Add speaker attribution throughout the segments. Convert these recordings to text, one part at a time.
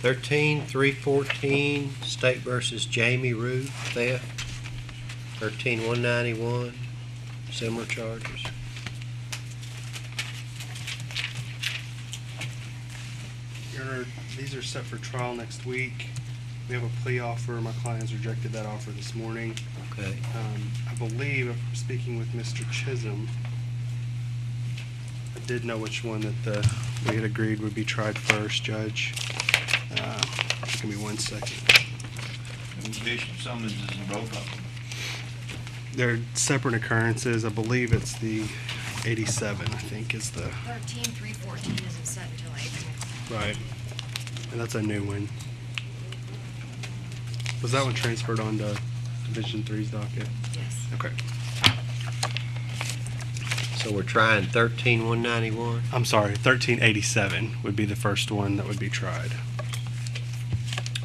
Speaker 1: 13-314, State versus Jamie Root, theft. 13-191, similar charges.
Speaker 2: Your Honor, these are set for trial next week. We have a plea offer. My client has rejected that offer this morning.
Speaker 1: Okay.
Speaker 2: I believe, from speaking with Mr. Chisholm, I did know which one that we had agreed would be tried first, Judge. Give me 1 second.
Speaker 3: Conviction summonses in both of them.
Speaker 2: They're separate occurrences. I believe it's the 87, I think, is the...
Speaker 4: 13-314 isn't set until April.
Speaker 2: Right. And that's a new one. Was that one transferred on to Division 3's docket?
Speaker 4: Yes.
Speaker 2: Okay.
Speaker 1: So we're trying 13-191.
Speaker 2: I'm sorry, 1387 would be the first one that would be tried.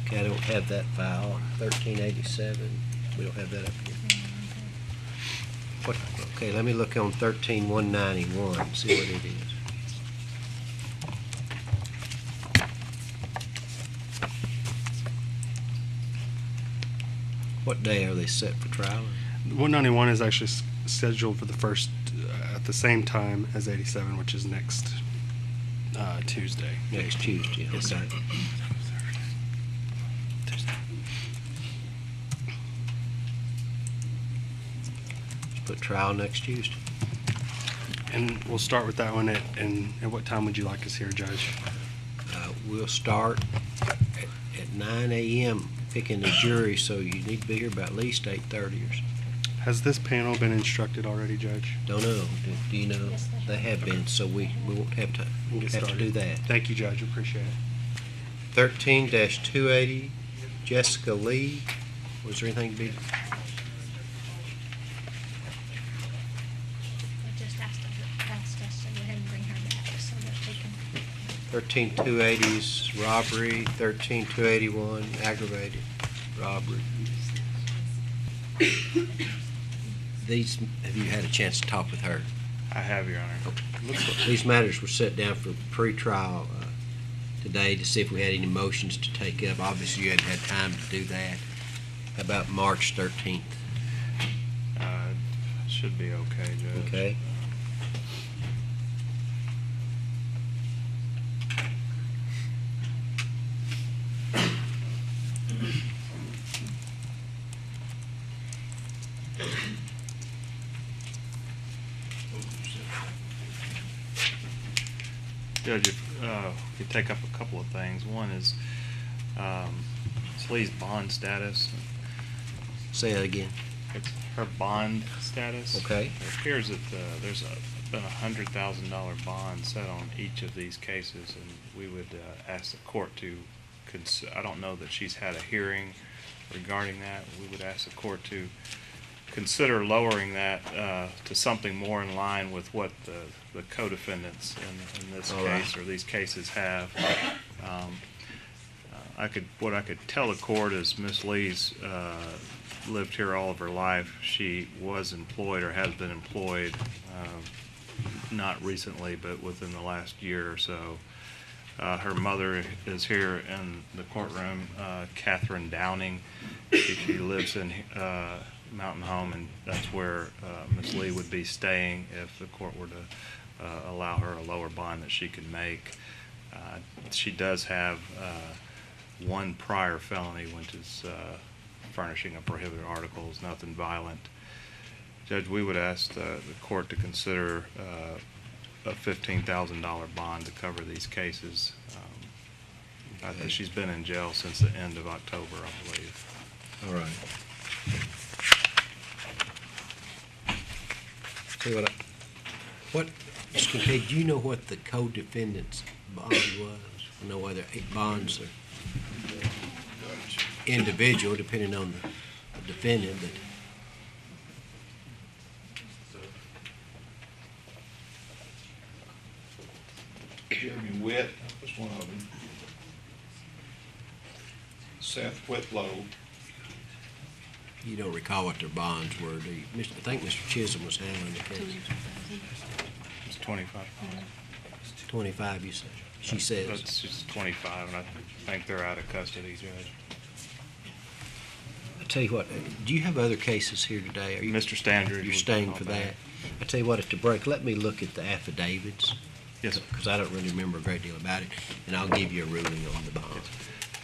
Speaker 1: Okay, I don't have that file. 1387. We don't have that up here. What? Okay, let me look on 13-191. See what it is. What day are they set for trial?
Speaker 2: 191 is actually scheduled for the first, at the same time as 87, which is next Tuesday.
Speaker 1: Next Tuesday.
Speaker 2: Yes, sir.
Speaker 1: Okay. Put trial next Tuesday.
Speaker 2: And we'll start with that one at what time would you like us here, Judge?
Speaker 1: We'll start at 9 a.m. picking the jury, so you need to be here by at least 8:30 or so.
Speaker 2: Has this panel been instructed already, Judge?
Speaker 1: Don't know. Do you know?
Speaker 4: Yes,
Speaker 1: They have been, so we won't have to
Speaker 2: We'll get
Speaker 1: have to
Speaker 2: started.
Speaker 1: do that.
Speaker 2: Thank you, Judge. Appreciate it.
Speaker 1: 13-280, Jessica Lee. Was there anything to be?
Speaker 4: I just asked us to go ahead and bring her back so that they can.
Speaker 1: 13-280's robbery, 13-281 aggravated robbery. These, have you had a chance to talk with her?
Speaker 5: I have, Your Honor.
Speaker 1: These matters were set down for pre-trial today to see if we had any motions to take up. Obviously, you hadn't had time to do that. How about March 13th?
Speaker 5: Should be okay, Judge.
Speaker 1: Okay.
Speaker 5: Judge, if we could take up a couple of things. One is Ms. Lee's bond status.
Speaker 1: Say that again.
Speaker 5: It's her bond status.
Speaker 1: Okay.
Speaker 5: It appears that there's been $100,000 bond set on each of these cases, and we would ask the court to I don't know that she's had a hearing regarding that. We would ask the court to consider lowering that to something more in line with what the co-defendants in this
Speaker 1: All
Speaker 5: case
Speaker 1: right.
Speaker 5: or these cases have. What I could tell the court is Ms. Lee's lived here all of her life. She was employed or has been employed, not recently, but within the last year or so. Her mother is here in the courtroom, Catherine Downing. She lives in Mountain Home, and that's where Ms. Lee would be staying if the court were to allow her a lower bond that she could make. She does have one prior felony, which is furnishing of prohibited articles, nothing violent. Judge, we would ask the court to consider a $15,000 bond to cover these cases. I think she's been in jail since the end of October, I believe.
Speaker 1: All right. See what Mr. Kincaid, do you know what the co-defendant's bond was? I know whether 8 bonds are individual, depending on the defendant, but
Speaker 3: Jeremy Witt was one of them. Seth Whitlow.
Speaker 1: you don't recall what their bonds were, do you? I think Mr. Chisholm was handling the case.
Speaker 5: It's 25.
Speaker 1: 25, you said? she says.
Speaker 5: That's just 25, and I think they're out of custody, Judge.
Speaker 1: I tell you what, do you have other cases here today? Are you,
Speaker 5: Mr. Standard.
Speaker 1: you're staying for that? I tell you what, at the break, let me look at the affidavits.
Speaker 5: Yes, sir.
Speaker 1: Because I don't really remember a great deal about it, and I'll give you a ruling on the bond.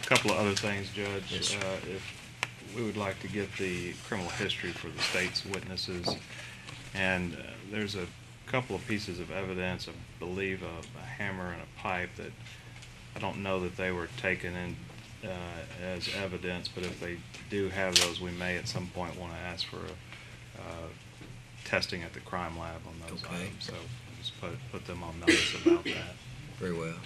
Speaker 5: A couple of other things, Judge.
Speaker 1: Yes, sir.
Speaker 5: If we would like to get the criminal history for the state's witnesses, and there's a couple of pieces of evidence, I believe a hammer and a pipe that I don't know that they were taken in as evidence, but if they do have those, we may at some point want to ask for testing at the crime lab on those
Speaker 1: Okay.
Speaker 5: items. So just put them on notice about that.
Speaker 1: Very well.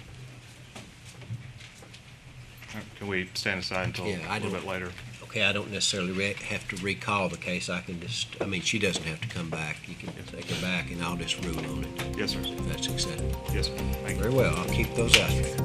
Speaker 5: Can we stand aside until
Speaker 1: Yeah, I
Speaker 5: a little
Speaker 1: don't-
Speaker 5: bit later?
Speaker 1: Okay, I don't necessarily have to recall the case. I can just, I mean, she doesn't have to come back. You can take her back, and I'll just rule on it,
Speaker 5: Yes, sir.
Speaker 1: if that's acceptable.
Speaker 5: Yes, sir. Thank you.
Speaker 1: Very well, I'll keep those out there.